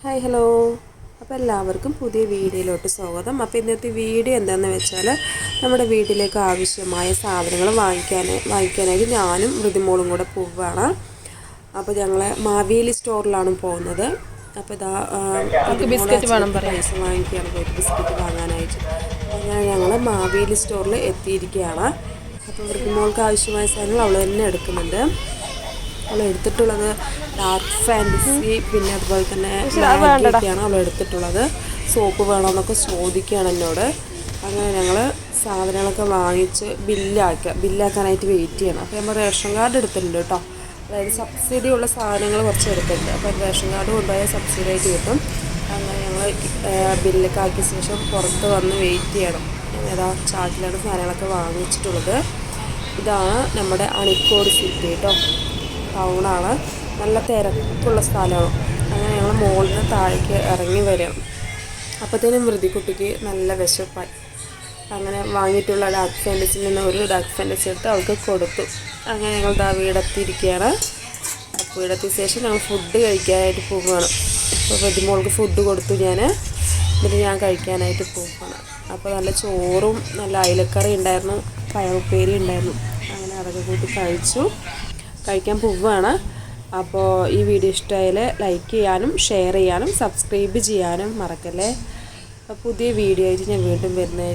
Hi hello. അപ്പോൾ എല്ലാവർക്കും പുതിയ വീഡിയോയിലോട്ട് സ്വാഗതം. അപ്പോൾ ഇന്നത്തെ വീഡിയോ എന്താണെന്ന് വെച്ചാൽ നമ്മുടെ വീട്ടിലേക്ക് ആവശ്യമായ സാധനങ്ങൾ വാങ്ങിക്കാനായിട്ട് ഞാനും ഋതിമോളും കൂടെ പോവുകയാണ്. അപ്പോൾ ഞങ്ങൾ മാവേലി സ്റ്റോറിലാണ് പോകുന്നത്. അപ്പോൾ ഇതാ ബിസ്ക്കറ്റ് വേണം പൈസ വാങ്ങിക്കുകയാണ് പോയിട്ട് ബിസ്ക്കറ്റ് വാങ്ങാനായിട്ട്. അങ്ങനെ ഞങ്ങൾ മാവേലി സ്റ്റോറിൽ എത്തിയിരിക്കുകയാണ്. അപ്പോൾ ഋതിമോൾക്ക് ആവശ്യമായ സാധനങ്ങൾ അവൾ തന്നെ എടുക്കുന്നുണ്ട്. അവൾ എടുത്തിട്ടുള്ളത് ഡാർക്ക് ഫാൻറ്റസി, പിന്നെ അതുപോലെ തന്നെ മാഗിയൊക്കെയാണ് അവൾ എടുത്തിട്ടുള്ളത്. സോപ്പ് വേണമെന്നൊക്കെ ചോദിക്കുകയാണ് എന്നോട്. അങ്ങനെ ഞങ്ങൾ സാധനങ്ങളൊക്കെ വാങ്ങിച്ച് ബില്ലാക്കാനായിട്ട് വെയിറ്റ് ചെയ്യണം. അപ്പോൾ നമ്മൾ റേഷൻ കാർഡ് എടുത്തിട്ടുണ്ട് കേട്ടോ. അതായത് സബ്സിഡി ഉള്ള സാധനങ്ങൾ കുറച്ച് എടുത്തിട്ടുണ്ട്. അപ്പോൾ റേഷൻ കാർഡ് കൊണ്ടുപോയാൽ സബ്സിഡി ആയിട്ട് കിട്ടും. അങ്ങനെ ഞങ്ങൾ ബില്ലൊക്കെ ആക്കിയ ശേഷം പുറത്ത് വന്ന് വെയിറ്റ് ചെയ്യണം. ഏതാ ചാക്കിലാണ് സാധനങ്ങളൊക്കെ വാങ്ങിച്ചിട്ടുള്ളത്. ഇതാണ് നമ്മുടെ അണിക്കോട് സിറ്റി കേട്ടോ. ടൗണാണ്, നല്ല തിരക്കുള്ള സ്ഥലമാണ്. അങ്ങനെ ഞങ്ങൾ മുകളിൽ നിന്ന് താഴേക്ക് ഇറങ്ങി വരും. അപ്പോഴത്തേനും ഋതിക്കുട്ടിക്ക് നല്ല വിശപ്പായി. അങ്ങനെ വാങ്ങിയിട്ടുള്ള ഡാർക്ക് ഫാൻറ്റസിയിൽ നിന്ന് ഒരു ഡാർക്ക് ഫാൻറ്റസി എടുത്ത് അവൾക്ക് കൊടുത്തു. അങ്ങനെ ഞങ്ങൾ വീടെത്തിയിരിക്കുകയാണ്. അപ്പോൾ വീടെത്തിയ ശേഷം ഞങ്ങൾ ഫുഡ് കഴിക്കാനായിട്ട് പോവുകയാണ്. അപ്പോൾ ഋതിമോൾക്ക് ഫുഡ് കൊടുത്തു എന്നിട്ട് ഞാൻ കഴിക്കാനായിട്ട് പോവുകയാണ്. അപ്പോൾ നല്ല ചോറും നല്ല അയിലക്കറി ഉണ്ടായിരുന്നു, പയറുപ്പേരി ഉണ്ടായിരുന്നു. അങ്ങനെ അതൊക്കെ കൂട്ടി കഴിക്കാൻ പോവുകയാണ്. അപ്പോൾ ഈ വീഡിയോ ഇഷ്ടമായാൽ ലൈക്ക് ചെയ്യാനും ഷെയർ ചെയ്യാനും സബ്സ്ക്രൈബ് ചെയ്യാനും മറക്കല്ലേ. അപ്പോൾ പുതിയ വീഡിയോ ആയിട്ട് ഞാൻ വീണ്ടും വരുന്നത്.